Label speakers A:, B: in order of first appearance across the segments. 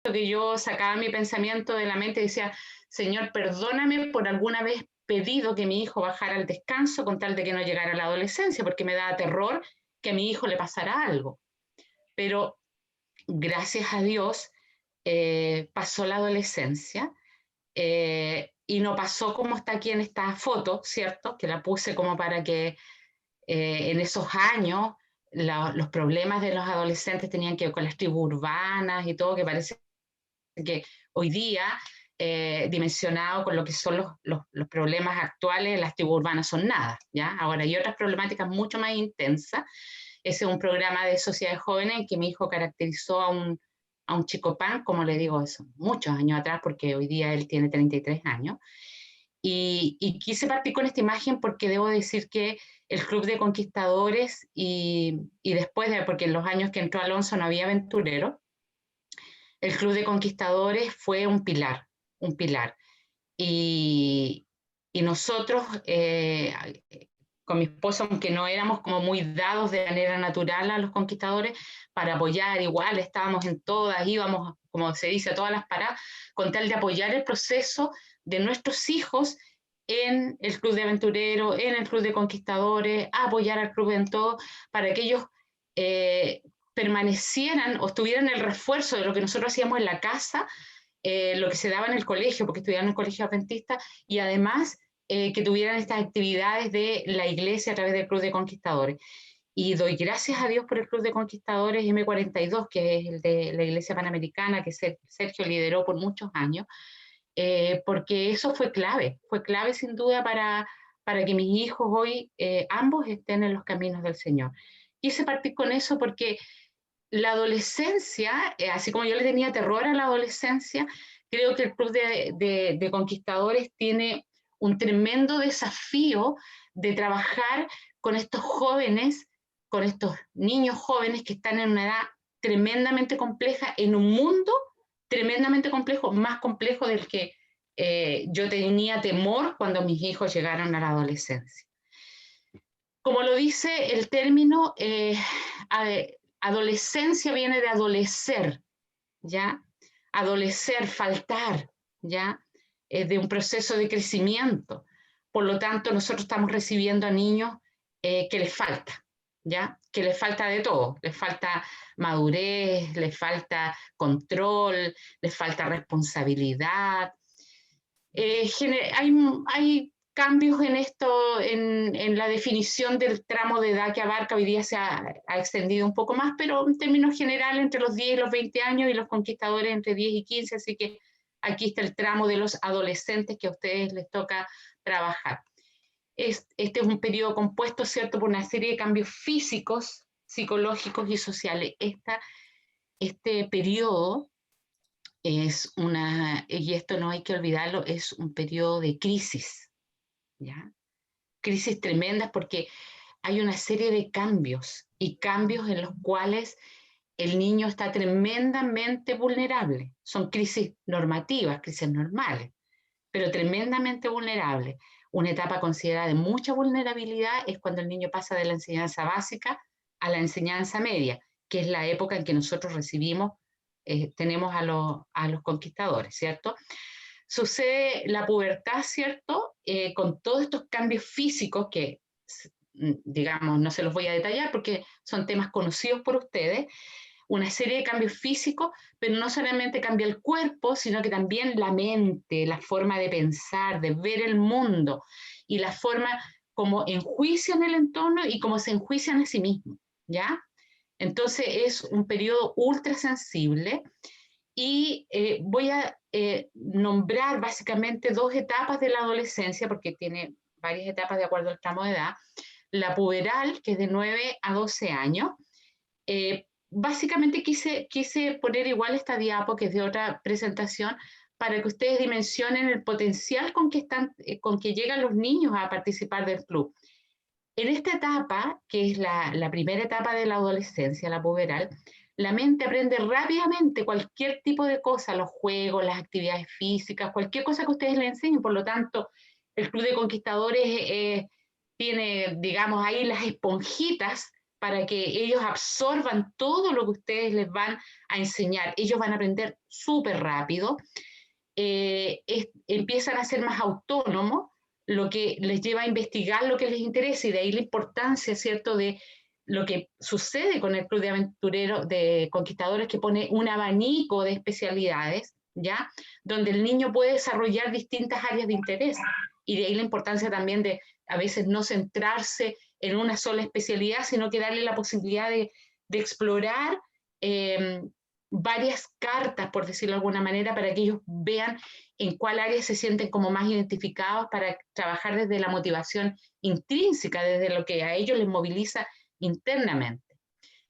A: que yo sacaba mi pensamiento de la mente y decía, Señor, perdóname por alguna vez pedido que mi hijo bajara al descanso con tal de que no llegara a la adolescencia, porque me daba terror que a mi hijo le pasara algo. Pero gracias a Dios pasó la adolescencia y no pasó como está aquí en esta foto, ¿cierto? Que la puse como para que en esos años los problemas de los adolescentes tenían que ver con las tribus urbanas y todo, que parece que hoy día, dimensionado con lo que son los problemas actuales, las tribus urbanas son nada, ¿ya? Ahora hay otras problemáticas mucho más intensas. Ese es un programa de sociedades jóvenes en que mi hijo caracterizó a un chico pan, como le digo, eso, muchos años atrás, porque hoy día él tiene 33 años. Y quise partir con esta imagen porque debo decir que el Club de Conquistadores y después de, porque en los años que entró Alonso no había aventurero, el Club de Conquistadores fue un pilar, un pilar. Y, y nosotros, con mi esposo, aunque no éramos como muy dados de manera natural a los conquistadores, para apoyar, igual estábamos en todas, íbamos, como se dice, a todas las paradas, con tal de apoyar el proceso de nuestros hijos en el Club de Aventureros, en el Club de Conquistadores, a apoyar al club en todo, para que ellos eh, permanecieran o tuvieran el refuerzo de lo que nosotros hacíamos en la casa, lo que se daba en el colegio, porque estudiaban en un colegio adventista, y además que tuvieran estas actividades de la iglesia a través del Club de Conquistadores. Y doy gracias a Dios por el Club de Conquistadores M42, que es el de la Iglesia Panamericana, que Sergio lideró por muchos años, porque eso fue clave sin duda para que mis hijos hoy ambos estén en los caminos del Señor. Quise partir con eso porque la adolescencia, así como yo le tenía terror a la adolescencia, creo que el Club de Conquistadores tiene un tremendo desafío de trabajar con estos jóvenes, con estos niños jóvenes que están en una edad tremendamente compleja, en un mundo tremendamente complejo, más complejo del que yo tenía temor cuando mis hijos llegaron a la adolescencia. Como lo dice el término, adolescencia viene de adolecer, ¿ya? Adolecer, faltar, ¿ya? De un proceso de crecimiento. Por lo tanto, nosotros estamos recibiendo a niños que les falta, ¿ya? Que les falta de todo. Les falta madurez, les falta control, les falta responsabilidad. Hay cambios en esto, en la definición del tramo de edad que abarca, hoy día ha extendido un poco más, pero en términos generales entre los 10 y los 20 años y los conquistadores entre 10 y 15, así que aquí está el tramo de los adolescentes que a ustedes les toca trabajar. Este es un periodo compuesto, ¿cierto?, por una serie de cambios físicos, psicológicos y sociales. Este periodo y esto no hay que olvidarlo, es un periodo de crisis, ¿ya? Crisis tremendas porque hay una serie de cambios y cambios en los cuales el niño está tremendamente vulnerable. Son crisis normativas, crisis normales, pero tremendamente vulnerable. Una etapa considerada de mucha vulnerabilidad es cuando el niño pasa de la enseñanza básica a la enseñanza media, que es la época en que nosotros recibimos, tenemos a los conquistadores, ¿cierto? Sucede la pubertad, ¿cierto? Con todos estos cambios físicos que, digamos, no se los voy a detallar porque son temas conocidos por ustedes, una serie de cambios físicos, pero no solamente cambia el cuerpo, sino que también la mente, la forma de pensar, de ver el mundo y la forma como enjuician el entorno y cómo se enjuician a sí mismos, ¿ya? Entonces es un periodo ultra sensible y voy a nombrar básicamente dos etapas de la adolescencia, porque tiene varias etapas de acuerdo al tramo de edad. La puberal, que es de 9 a 12 años. Básicamente quise poner igual esta diapo, que es de otra presentación, para que ustedes dimensionen el potencial con que llegan los niños a participar del club. En esta etapa, que es la primera etapa de la adolescencia, la puberal, la mente aprende rápidamente cualquier tipo de cosa, los juegos, las actividades físicas, cualquier cosa que ustedes le enseñen. Por lo tanto, el Club de Conquistadores tiene, digamos, ahí las esponjitas para que ellos absorban todo lo que ustedes les van a enseñar. Ellos van a aprender súper rápido, empiezan a ser más autónomos, lo que les lleva a investigar lo que les interesa, y de ahí la importancia, ¿cierto?, de lo que sucede con el Club de Aventureros, de Conquistadores, que pone un abanico de especialidades, ¿ya?, donde el niño puede desarrollar distintas áreas de interés, y de ahí la importancia también de a veces no centrarse en una sola especialidad, sino que darle la posibilidad de explorar varias cartas, por decirlo de alguna manera, para que ellos vean en cuál área se sienten como más identificados, para trabajar desde la motivación intrínseca, desde lo que a ellos les moviliza internamente.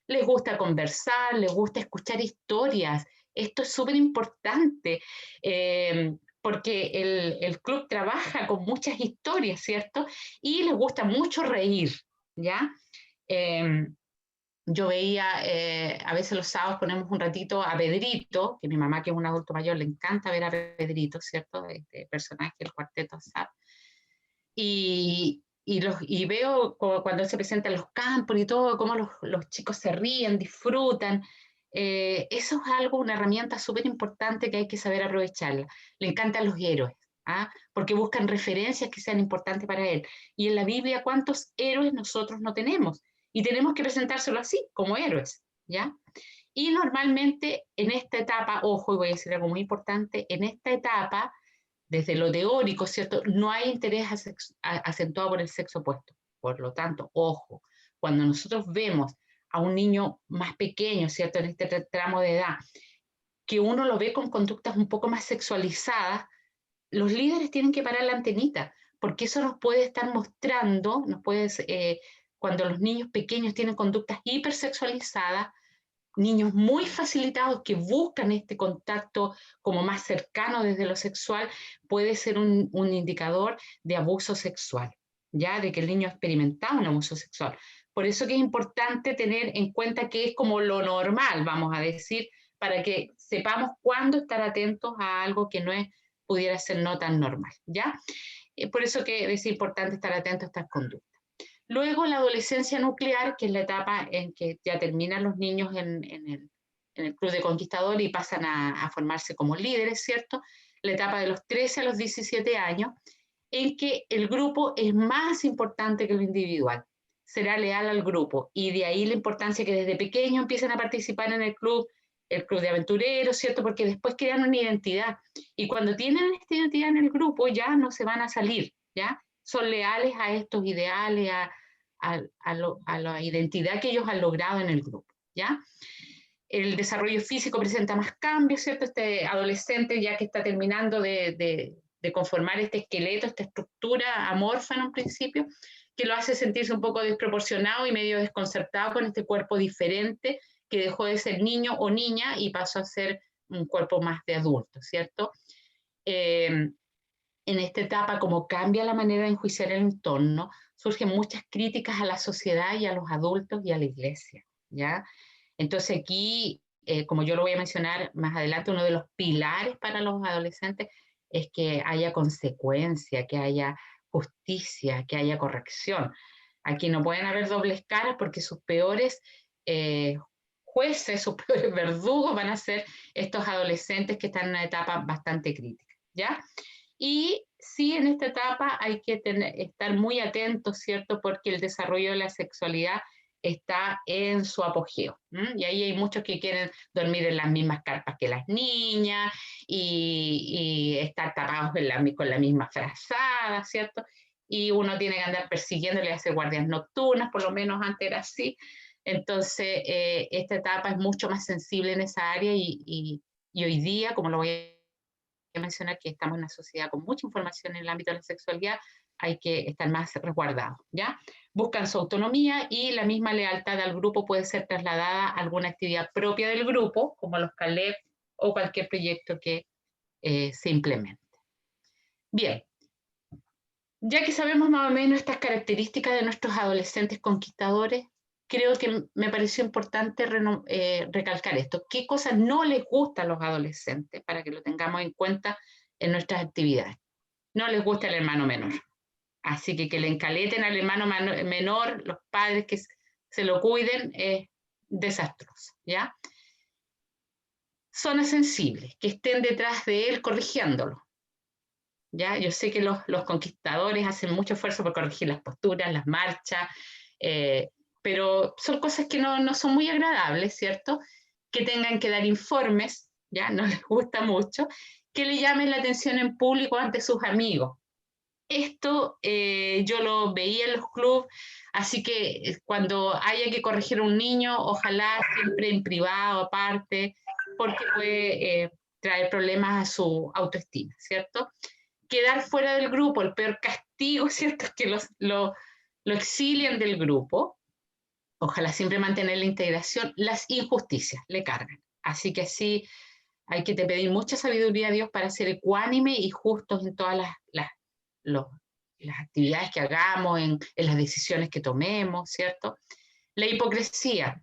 A: Les gusta conversar, les gusta escuchar historias. Esto es súper importante, porque el club trabaja con muchas historias, ¿cierto? Y les gusta mucho reír, ¿ya? Eh, yo veía, a veces los sábados ponemos un ratito a Pedrito, que mi mamá, que es un adulto mayor, le encanta ver a Pedrito, ¿cierto? Este personaje, el cuarteto ASAP. Y veo como cuando se presenta en los campos y todo, cómo los chicos se ríen, disfrutan. Eso es algo, una herramienta súper importante que hay que saber aprovecharla. Le encantan los héroes, ¿ah? Porque buscan referencias que sean importantes para él. Y en la Biblia, ¿cuántos héroes nosotros no tenemos? Y tenemos que presentárselo así, como héroes, ¿ya? Y normalmente en esta etapa, ojo, y voy a decir algo muy importante, en esta etapa, desde lo teórico, ¿cierto?, no hay interés acentuado por el sexo opuesto. Por lo tanto, ojo, cuando nosotros vemos a un niño más pequeño, ¿cierto?, en este tramo de edad, que uno lo ve con conductas un poco más sexualizadas, los líderes tienen que parar la antenita, porque eso nos puede estar mostrando, cuando los niños pequeños tienen conductas hipersexualizadas, niños muy facilitados que buscan este contacto como más cercano desde lo sexual, puede ser un indicador de abuso sexual, ya de que el niño ha experimentado un abuso sexual. Por eso que es importante tener en cuenta que es como lo normal, vamos a decir, para que sepamos cuándo estar atentos a algo que no es, pudiera ser no tan normal, ¿ya? Por eso que es importante estar atento a estas conductas. Luego la adolescencia nuclear, que es la etapa en que ya terminan los niños en el Club de Conquistadores y pasan a formarse como líderes, ¿cierto? La etapa de los 13 a los 17 años, en que el grupo es más importante que lo individual. Será leal al grupo, y de ahí la importancia que desde pequeños empiecen a participar en el club de aventureros, ¿cierto? Porque después crean una identidad, y cuando tienen esta identidad en el grupo ya no se van a salir, ¿ya? Son leales a estos ideales, a la identidad que ellos han logrado en el grupo, ¿ya? El desarrollo físico presenta más cambios, ¿cierto? Este adolescente ya que está terminando de conformar este esqueleto, esta estructura amorfa en un principio, que lo hace sentirse un poco desproporcionado y medio desconcertado con este cuerpo diferente, que dejó de ser niño o niña y pasó a ser un cuerpo más de adulto, ¿cierto? En esta etapa, como cambia la manera de enjuiciar el entorno, surgen muchas críticas a la sociedad y a los adultos y a la iglesia, ¿ya? Entonces aquí, como yo lo voy a mencionar más adelante, uno de los pilares para los adolescentes es que haya consecuencia, que haya justicia, que haya corrección. Aquí no pueden haber dobles caras, porque sus peores jueces, sus peores verdugos van a ser estos adolescentes que están en una etapa bastante crítica, ¿ya? Y sí, en esta etapa hay que estar muy atentos, ¿cierto? Porque el desarrollo de la sexualidad está en su apogeo. Y ahí hay muchos que quieren dormir en las mismas carpas que las niñas y estar tapados con la misma frazada, ¿cierto? Y uno tiene que andar persiguiéndole, hacer guardias nocturnas, por lo menos antes era así. Entonces, esta etapa es mucho más sensible en esa área, y hoy día, como lo voy a mencionar, que estamos en una sociedad con mucha información en el ámbito de la sexualidad, hay que estar más resguardados, ¿ya? Buscan su autonomía, y la misma lealtad al grupo puede ser trasladada a alguna actividad propia del grupo, como los CALEP o cualquier proyecto que se implemente. Bien, ya que sabemos más o menos estas características de nuestros adolescentes conquistadores, creo que me pareció importante recalcar esto. ¿Qué cosas no les gustan a los adolescentes, para que lo tengamos en cuenta en nuestras actividades? No les gusta el hermano menor. Así que le encaleten al hermano menor los padres, que se lo cuiden, es desastroso, ¿ya? Zonas sensibles, que estén detrás de él corrigiéndolo, ¿ya? Yo sé que los conquistadores hacen mucho esfuerzo por corregir las posturas, las marchas, pero son cosas que no son muy agradables, ¿cierto? Que tengan que dar informes, ¿ya? No les gusta mucho, que le llamen la atención en público ante sus amigos. Esto yo lo veía en los clubes, así que cuando haya que corregir a un niño, ojalá siempre en privado, aparte, porque puede traer problemas a su autoestima, ¿cierto? Quedar fuera del grupo, el peor castigo, ¿cierto? Es que lo exilian del grupo. Ojalá siempre mantener la integración. Las injusticias le cargan. Así que sí, hay que pedir mucha sabiduría a Dios para ser ecuánime y justos en todas las actividades que hagamos, en las decisiones que tomemos, ¿cierto? La hipocresía.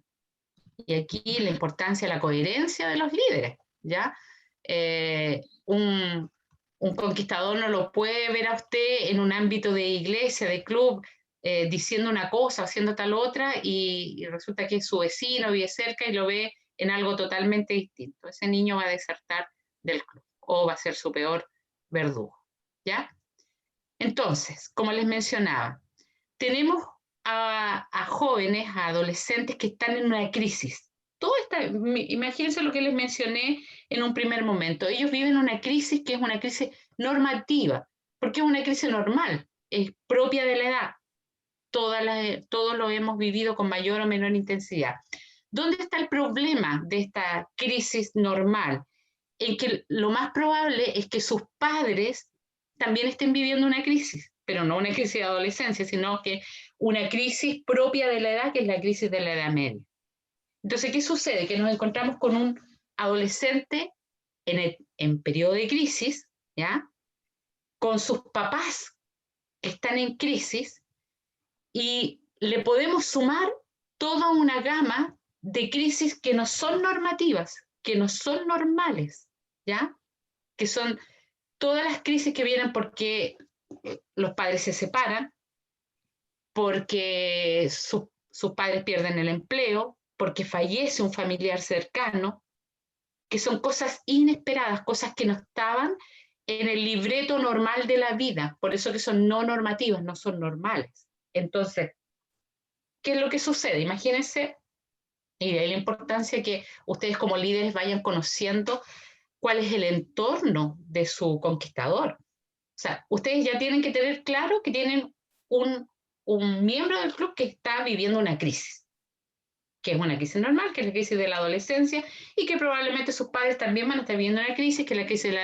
A: Y aquí la importancia de la coherencia de los líderes, ¿ya? Un conquistador no lo puede ver a usted en un ámbito de iglesia, de club, diciendo una cosa, haciendo tal otra, y resulta que su vecino vive cerca y lo ve en algo totalmente distinto. Ese niño va a desertar del club o va a ser su peor verdugo, ¿ya? Entonces, como les mencionaba, tenemos a jóvenes, a adolescentes que están en una crisis. Todo está, imagínense lo que les mencioné en un primer momento. Ellos viven una crisis que es una crisis normativa, porque es una crisis normal, es propia de la edad. Todos lo hemos vivido con mayor o menor intensidad. ¿Dónde está el problema de esta crisis normal? En que lo más probable es que sus padres también estén viviendo una crisis, pero no una crisis de adolescencia, sino que una crisis propia de la edad, que es la crisis de la edad media. Entonces, ¿qué sucede? Que nos encontramos con un adolescente en periodo de crisis, ¿ya? Con sus papás que están en crisis y le podemos sumar toda una gama de crisis que no son normativas, que no son normales, ¿ya? Que son todas las crisis que vienen porque los padres se separan, porque sus padres pierden el empleo, porque fallece un familiar cercano, que son cosas inesperadas, cosas que no estaban en el libreto normal de la vida, por eso que son no normativas, no son normales. Entonces, ¿qué es lo que sucede? Imagínense, y de ahí la importancia que ustedes como líderes vayan conociendo cuál es el entorno de su conquistador. O sea, ustedes ya tienen que tener claro que tienen un miembro del club que está viviendo una crisis, que es una crisis normal, que es la crisis de la adolescencia, y que probablemente sus padres también van a estar viviendo una crisis, que es la crisis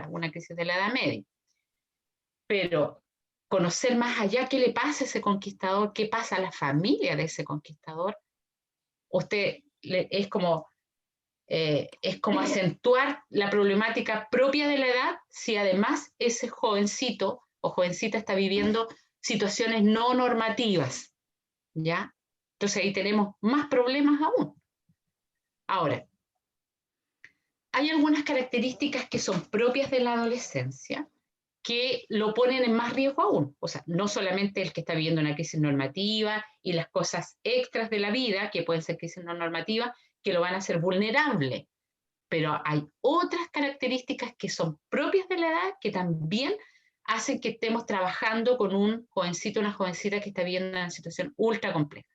A: una crisis de la edad media. Pero conocer más allá qué le pasa a ese conquistador, qué pasa a la familia de ese conquistador, es como acentuar la problemática propia de la edad si además ese jovencito o jovencita está viviendo situaciones no normativas, ¿ya? Entonces ahí tenemos más problemas aún. Ahora, hay algunas características que son propias de la adolescencia que lo ponen en más riesgo aún. O sea, no solamente el que está viviendo una crisis normativa y las cosas extras de la vida, que pueden ser crisis no normativas, que lo van a hacer vulnerable, pero hay otras características que son propias de la edad que también hacen que estemos trabajando con un jovencito, una jovencita que está viviendo una situación ultra compleja.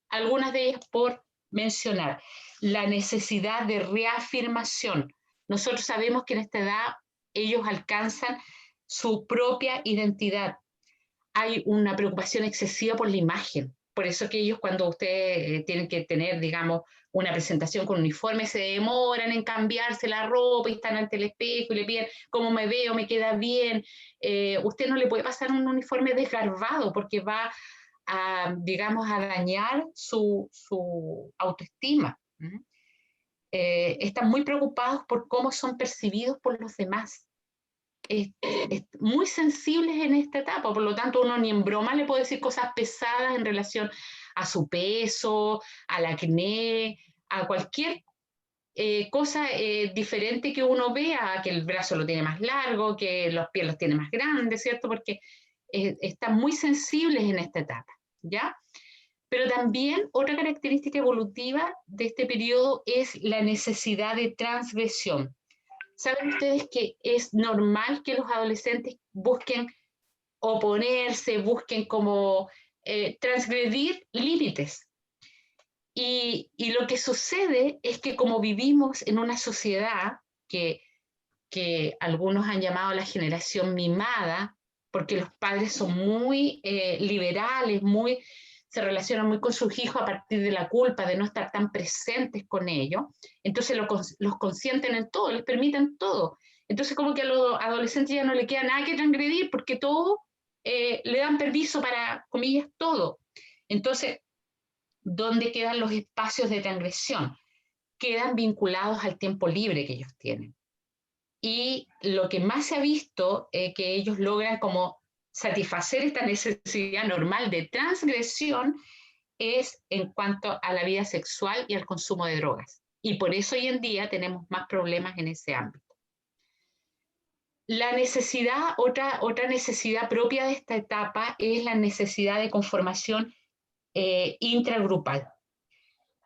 A: Algunas de ellas por mencionar, la necesidad de reafirmación. Nosotros sabemos que en esta edad ellos alcanzan su propia identidad. Hay una preocupación excesiva por la imagen. Por eso que ellos cuando ustedes tienen que tener, digamos, una presentación con uniforme, se demoran en cambiarse la ropa y están ante el espejo y le piden cómo me veo, me queda bien. Usted no le puede pasar un uniforme desgarbado porque va a, digamos, a dañar su autoestima. Están muy preocupados por cómo son percibidos por los demás. Muy sensibles en esta etapa, por lo tanto uno ni en broma le puede decir cosas pesadas en relación a su peso, al acné, a cualquier cosa diferente que uno vea, que el brazo lo tiene más largo, que los pies los tiene más grandes, ¿cierto? Porque están muy sensibles en esta etapa, ¿ya? Pero también otra característica evolutiva de este periodo es la necesidad de transgresión. ¿Saben ustedes que es normal que los adolescentes busquen oponerse, busquen como transgredir límites? Y lo que sucede es que como vivimos en una sociedad que algunos han llamado la generación mimada, porque los padres son muy liberales, se relacionan muy con sus hijos a partir de la culpa de no estar tan presentes con ellos, entonces los consienten en todo, les permiten todo. Entonces como que a los adolescentes ya no le queda nada que transgredir porque todo le dan permiso para, comillas, todo. Entonces, ¿dónde quedan los espacios de transgresión? Quedan vinculados al tiempo libre que ellos tienen. Y lo que más se ha visto es que ellos logran como satisfacer esta necesidad normal de transgresión es en cuanto a la vida sexual y al consumo de drogas. Y por eso hoy en día tenemos más problemas en ese ámbito. La necesidad, otra necesidad propia de esta etapa es la necesidad de conformación intragrupal.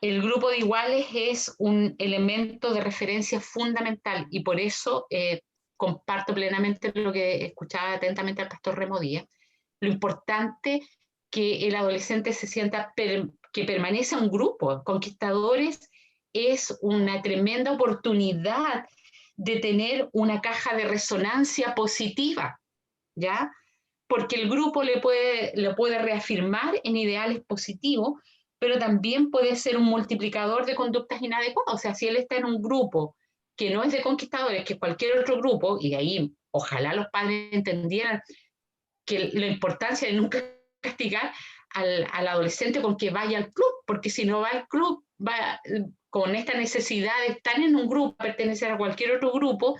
A: El grupo de iguales es un elemento de referencia fundamental y por eso comparto plenamente lo que escuchaba atentamente al pastor Remo Díaz, lo importante que el adolescente se sienta que permanece un grupo. Conquistadores es una tremenda oportunidad de tener una caja de resonancia positiva, ¿ya? Porque el grupo lo puede reafirmar en ideales positivos, pero también puede ser un multiplicador de conductas inadecuadas. O sea, si él está en un grupo que no es de conquistadores, que cualquier otro grupo, y ahí ojalá los padres entendieran que la importancia de nunca castigar al adolescente con que vaya al club, porque si no va al club, va con esta necesidad de estar en un grupo, pertenecer a cualquier otro grupo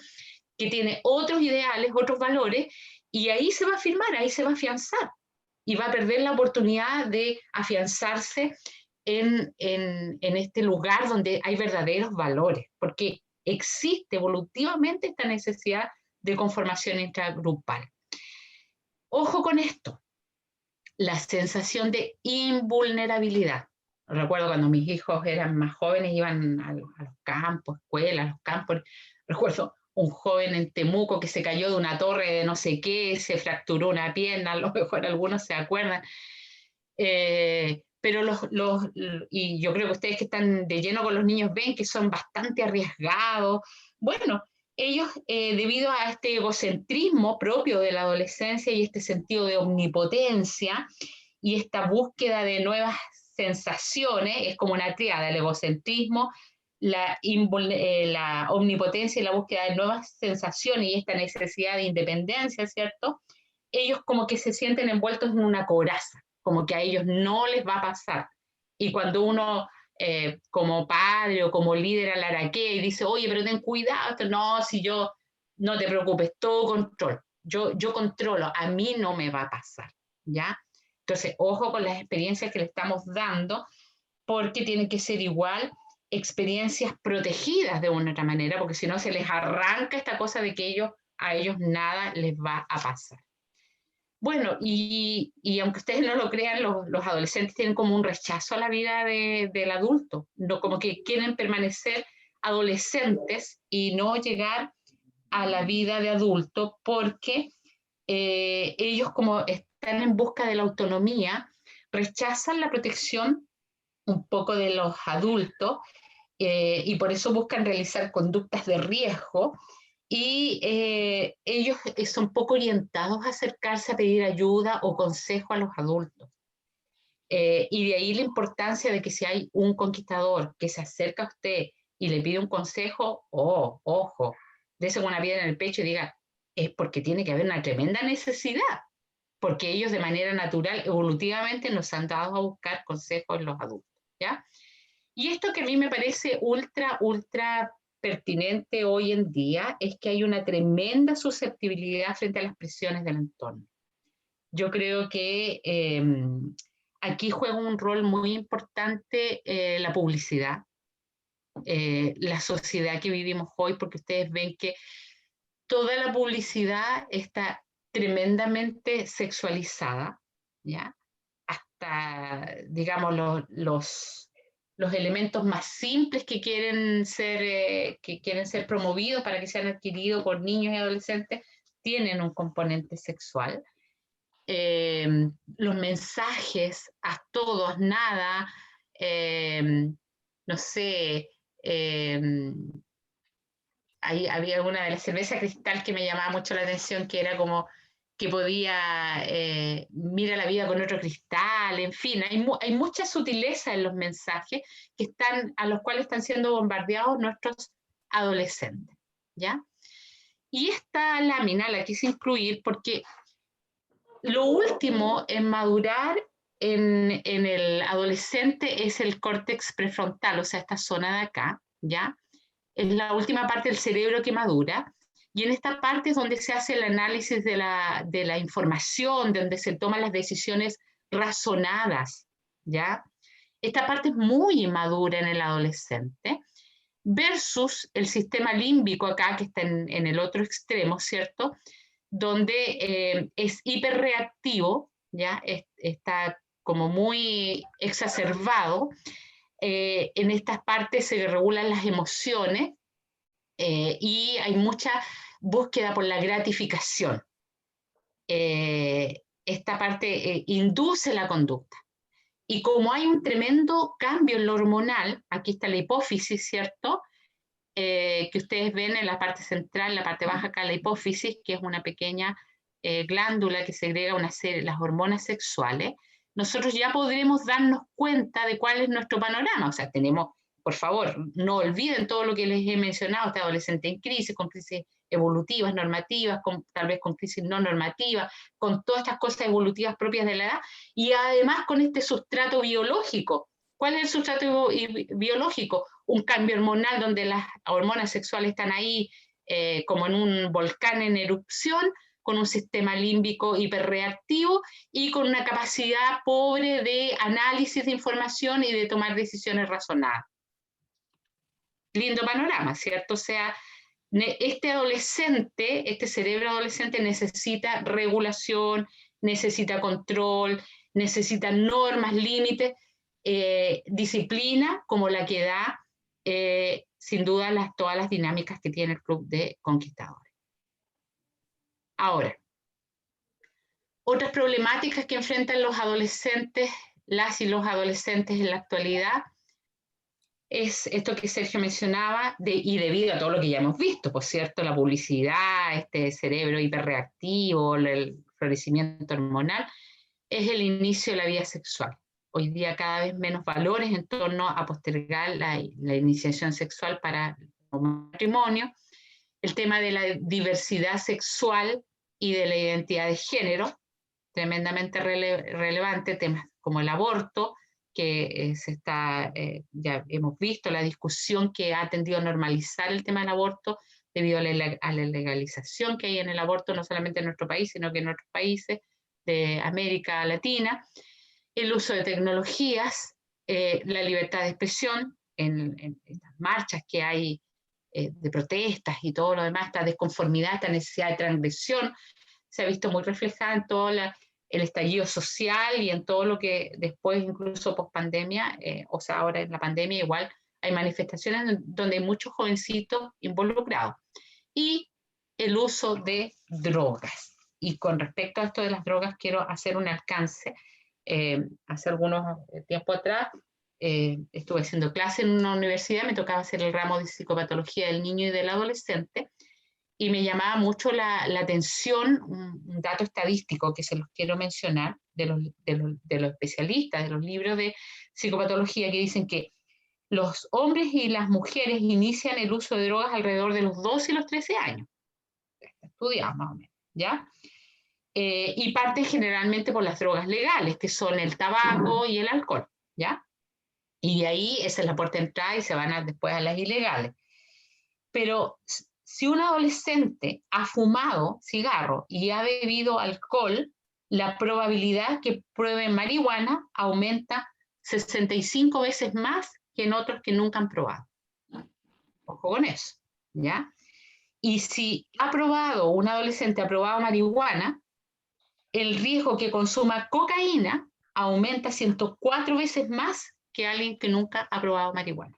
A: que tiene otros ideales, otros valores, y ahí se va a afirmar, ahí se va a afianzar, y va a perder la oportunidad de afianzarse en este lugar donde hay verdaderos valores, porque existe evolutivamente esta necesidad de conformación intragrupal. Ojo con esto, la sensación de invulnerabilidad. Recuerdo cuando mis hijos eran más jóvenes, iban a los campos, escuelas, a los campos. Recuerdo un joven en Temuco que se cayó de una torre de no sé qué, se fracturó una pierna, a lo mejor algunos se acuerdan. Pero y yo creo que ustedes que están de lleno con los niños ven que son bastante arriesgados. Bueno, ellos, debido a este egocentrismo propio de la adolescencia y este sentido de omnipotencia y esta búsqueda de nuevas sensaciones, es como una triada, el egocentrismo, la omnipotencia y la búsqueda de nuevas sensaciones y esta necesidad de independencia, ¿cierto? Ellos como que se sienten envueltos en una coraza, como que a ellos no les va a pasar. Y cuando uno como padre o como líder alaraquea y dice, oye, pero ten cuidado, no, si yo, no te preocupes, todo control, yo controlo, a mí no me va a pasar, ¿ya? Entonces, ojo con las experiencias que le estamos dando, porque tienen que ser igual experiencias protegidas de una u otra manera, porque si no se les arranca esta cosa de que a ellos nada les va a pasar. Bueno, y aunque ustedes no lo crean, los adolescentes tienen como un rechazo a la vida del adulto, no, como que quieren permanecer adolescentes y no llegar a la vida de adulto porque ellos como están en busca de la autonomía, rechazan la protección un poco de los adultos y por eso buscan realizar conductas de riesgo y ellos son poco orientados a acercarse a pedir ayuda o consejo a los adultos. Y de ahí la importancia de que si hay un conquistador que se acerca a usted y le pide un consejo, oh, ojo, dése una piedra en el pecho y diga, es porque tiene que haber una tremenda necesidad, porque ellos de manera natural, evolutivamente, nos han dado a buscar consejos en los adultos, ¿ya? Y esto que a mí me parece ultra pertinente hoy en día es que hay una tremenda susceptibilidad frente a las presiones del entorno. Yo creo que aquí juega un rol muy importante la publicidad, la sociedad que vivimos hoy, porque ustedes ven que toda la publicidad está tremendamente sexualizada, ¿ya? hasta digamos, los elementos más simples que quieren ser promovidos para que sean adquiridos por niños y adolescentes, tienen un componente sexual. Los mensajes a todos, nada, no sé, había una de las cervezas Cristal que me llamaba mucho la atención, que era como que podía mira la vida con otro cristal, en fin, hay mucha sutileza en los mensajes a los cuales están siendo bombardeados nuestros adolescentes, ¿ya? Y esta lámina la quise incluir porque lo último en madurar en el adolescente es el córtex prefrontal, o sea, esta zona de acá, ¿ya? Es la última parte del cerebro que madura, y en esta parte es donde se hace el análisis de la información, donde se toman las decisiones razonadas, ¿ya? Esta parte es muy inmadura en el adolescente, versus el sistema límbico acá, que está en el otro extremo, ¿cierto? Donde es hiperreactivo, ¿ya? Está como muy exacerbado. En estas partes se regulan las emociones y hay mucha búsqueda por la gratificación. Esta parte induce la conducta. Y como hay un tremendo cambio en lo hormonal, aquí está la hipófisis, ¿cierto? Que ustedes ven en la parte central, en la parte baja acá, la hipófisis, que es una pequeña glándula que segrega una serie, las hormonas sexuales, nosotros ya podremos darnos cuenta de cuál es nuestro panorama. O sea, tenemos, por favor, no olviden todo lo que les he mencionado, este adolescente en crisis, con crisis evolutivas, normativas, tal vez con crisis no normativas, con todas estas cosas evolutivas propias de la edad, y además con este sustrato biológico. ¿Cuál es el sustrato biológico? Un cambio hormonal donde las hormonas sexuales están ahí como en un volcán en erupción, con un sistema límbico hiperreactivo y con una capacidad pobre de análisis de información y de tomar decisiones razonadas. Lindo panorama, ¿cierto? O sea, este adolescente, este cerebro adolescente necesita regulación, necesita control, necesita normas, límites, disciplina como la que da sin duda todas las dinámicas que tiene el Club de Conquistadores. Ahora, otras problemáticas que enfrentan los adolescentes, las y los adolescentes en la actualidad, es esto que Sergio mencionaba, y debido a todo lo que ya hemos visto, por cierto, la publicidad, este cerebro hiperreactivo, el florecimiento hormonal, es el inicio de la vida sexual. Hoy día cada vez menos valores en torno a postergar la iniciación sexual para el matrimonio, el tema de la diversidad sexual y de la identidad de género, tremendamente relevante, temas como el aborto, que ya hemos visto la discusión que ha tendido a normalizar el tema del aborto debido a la legalización que hay en el aborto, no solamente en nuestro país, sino que en otros países de América Latina, el uso de tecnologías, la libertad de expresión en las marchas que hay de protestas y todo lo demás, esta desconformidad, esta necesidad de transgresión, se ha visto muy reflejada en todo el estallido social y en todo lo que después, incluso post pandemia, o sea, ahora en la pandemia igual hay manifestaciones donde hay muchos jovencitos involucrados. Y el uso de drogas. Y con respecto a esto de las drogas, quiero hacer un alcance. Hace algunos tiempo atrás estuve haciendo clase en una universidad, me tocaba hacer el ramo de psicopatología del niño y del adolescente, y me llamaba mucho la atención un dato estadístico que se los quiero mencionar de los especialistas, de los libros de psicopatología, que dicen que los hombres y las mujeres inician el uso de drogas alrededor de los 12 y los 13 años. Está estudiado más o menos, ¿ya? Y parten generalmente por las drogas legales, que son el tabaco y el alcohol, ¿ya? Y de ahí esa es la puerta de entrada y se van después a las ilegales. Pero si un adolescente ha fumado cigarro y ha bebido alcohol, la probabilidad que prueben marihuana aumenta 65 veces más que en otros que nunca han probado. Ojo con eso, ¿ya? Y si un adolescente ha probado marihuana, el riesgo que consuma cocaína aumenta 104 veces más que alguien que nunca ha probado marihuana.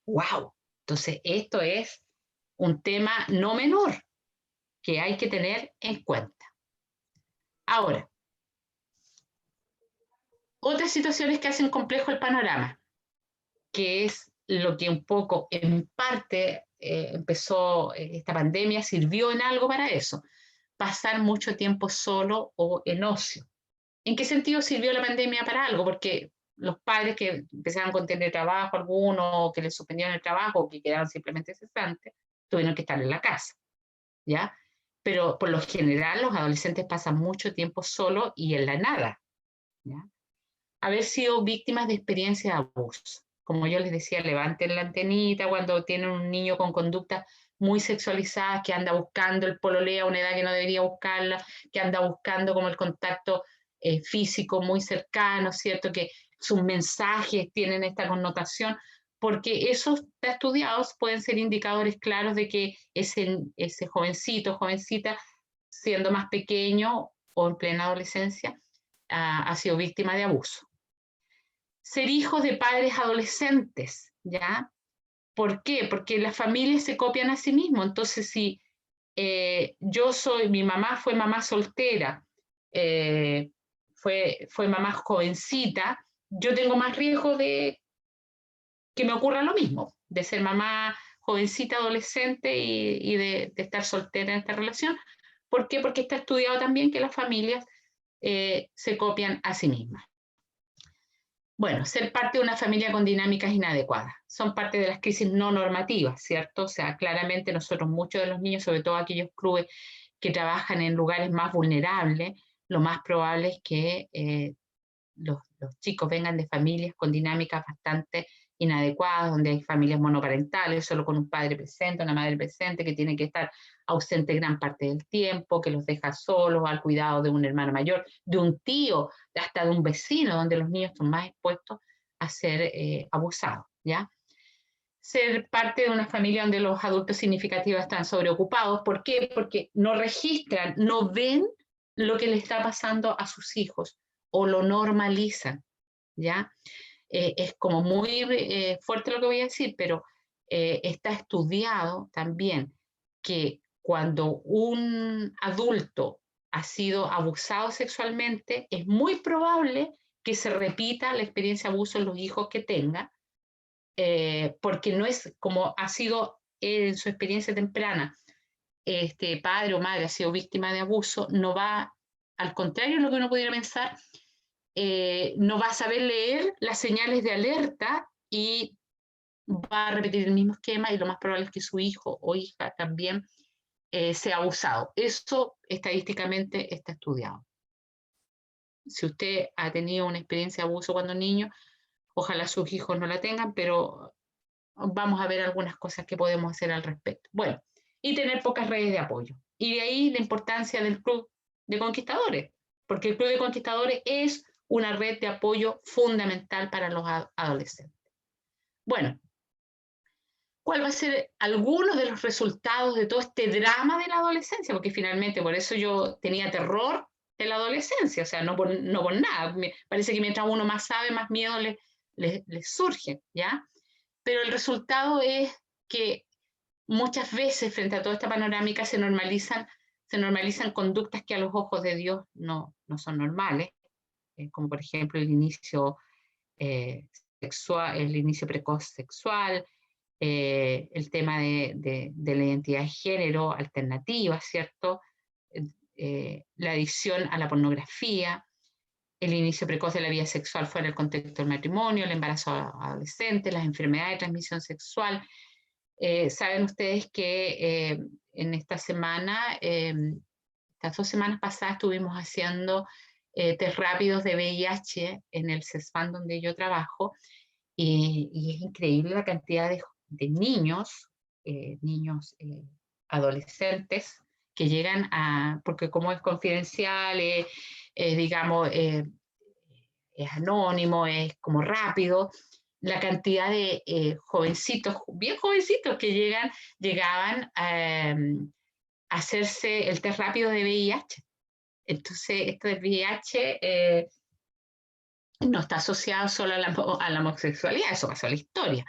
A: ¡Wow! Entonces, esto es un tema no menor que hay que tener en cuenta. Ahora, otras situaciones que hacen complejo el panorama, que es lo que un poco, en parte, empezó esta pandemia, sirvió en algo para eso, pasar mucho tiempo solo o en ocio. ¿En qué sentido sirvió la pandemia para algo? Porque los padres que empezaron con teletrabajo, algunos que les suspendieron el trabajo o que quedaron simplemente cesantes, tuvieron que estar en la casa, ¿ya? Pero por lo general los adolescentes pasan mucho tiempo solo y en la nada, ¿ya? Haber sido víctimas de experiencias de abuso. Como yo les decía, levanten la antenita cuando tienen un niño con conducta muy sexualizada que anda buscando el pololeo a una edad que no debería buscarla, que anda buscando como el contacto físico muy cercano, ¿cierto? Que sus mensajes tienen esta connotación, porque esos estudiados pueden ser indicadores claros de que ese jovencito, jovencita, siendo más pequeño o en plena adolescencia, ha sido víctima de abuso. Ser hijos de padres adolescentes, ¿ya? ¿Por qué? Porque las familias se copian a sí mismos. Entonces, si mi mamá fue mamá soltera, fue mamá jovencita, yo tengo más riesgo de que me ocurra lo mismo, de ser mamá jovencita, adolescente y de estar soltera en esta relación. ¿Por qué? Porque está estudiado también que las familias se copian a sí mismas. Bueno, ser parte de una familia con dinámicas inadecuadas. Son parte de las crisis no normativas, ¿cierto? O sea, claramente nosotros, muchos de los niños, sobre todo aquellos clubes que trabajan en lugares más vulnerables, lo más probable es que los chicos vengan de familias con dinámicas bastante inadecuadas, donde hay familias monoparentales, solo con un padre presente, una madre presente, que tiene que estar ausente gran parte del tiempo, que los deja solos al cuidado de un hermano mayor, de un tío, hasta de un vecino, donde los niños son más expuestos a ser abusados, ¿ya? Ser parte de una familia donde los adultos significativos están sobreocupados. ¿Por qué? Porque no registran, no ven lo que le está pasando a sus hijos o lo normalizan, ¿ya? Es como muy fuerte lo que voy a decir, pero está estudiado también que cuando un adulto ha sido abusado sexualmente, es muy probable que se repita la experiencia de abuso en los hijos que tenga, porque no es como ha sido en su experiencia temprana, este padre o madre ha sido víctima de abuso, no va, al contrario de lo que uno pudiera pensar, no va a saber leer las señales de alerta y va a repetir el mismo esquema y lo más probable es que su hijo o hija también sea abusado. Eso estadísticamente está estudiado. Si usted ha tenido una experiencia de abuso cuando niño, ojalá sus hijos no la tengan, pero vamos a ver algunas cosas que podemos hacer al respecto. Bueno, y tener pocas redes de apoyo. Y de ahí la importancia del Club de Conquistadores, porque el Club de Conquistadores es una red de apoyo fundamental para los adolescentes. Bueno, ¿cuál va a ser alguno de los resultados de todo este drama de la adolescencia? Porque finalmente, por eso yo tenía terror de la adolescencia, o sea, no por nada. Me parece que mientras uno más sabe, más miedo le surge, ¿ya? Pero el resultado es que muchas veces frente a toda esta panorámica se normalizan conductas que a los ojos de Dios no son normales, como por ejemplo el inicio sexual, el inicio precoz sexual, el tema de la identidad de género alternativa, ¿cierto? La adicción a la pornografía, el inicio precoz de la vida sexual fuera del contexto del matrimonio, el embarazo adolescente, las enfermedades de transmisión sexual. Saben ustedes que en esta semana, estas 2 semanas pasadas, estuvimos haciendo test rápidos de VIH en el CESFAN donde yo trabajo, y es increíble la cantidad de niños, adolescentes, que llegan porque como es confidencial, digamos, es anónimo, es como rápido, la cantidad de jovencitos, bien jovencitos que llegaban a hacerse el test rápido de VIH. Entonces, esto del VIH no está asociado solo a la homosexualidad, eso pasó a la historia.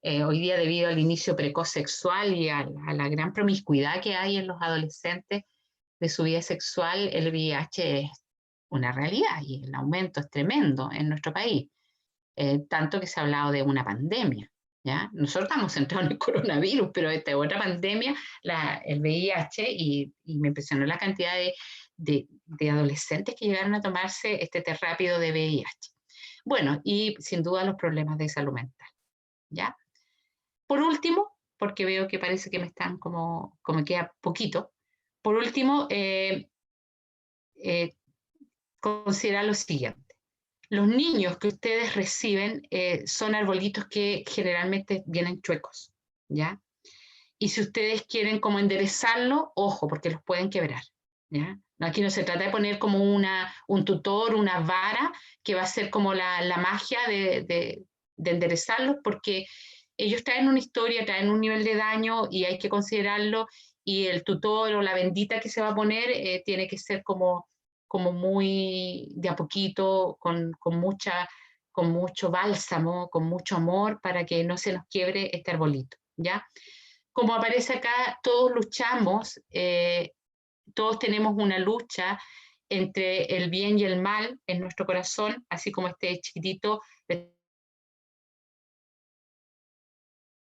A: Hoy día, debido al inicio precoz sexual y a la gran promiscuidad que hay en los adolescentes de su vida sexual, el VIH es una realidad y el aumento es tremendo en nuestro país. Tanto que se ha hablado de una pandemia. ¿Ya? Nosotros estamos centrados en el coronavirus, pero esta otra pandemia, el VIH, y me impresionó la cantidad de adolescentes que llegaron a tomarse este té rápido de VIH. Bueno, y sin duda los problemas de salud mental. ¿Ya? Por último, porque veo que parece que me están como queda poquito, por último, considerar lo siguiente. Los niños que ustedes reciben son arbolitos que generalmente vienen chuecos, ¿ya? Y si ustedes quieren como enderezarlo, ojo, porque los pueden quebrar, ¿ya? Aquí no se trata de poner como un tutor, una vara, que va a ser como la magia de enderezarlos, porque ellos traen una historia, traen un nivel de daño y hay que considerarlo, y el tutor o la bendita que se va a poner tiene que ser como muy de a poquito, con mucho bálsamo, con mucho amor, para que no se nos quiebre este arbolito, ¿ya? Como aparece acá, todos luchamos, todos tenemos una lucha entre el bien y el mal en nuestro corazón, así como este chiquitito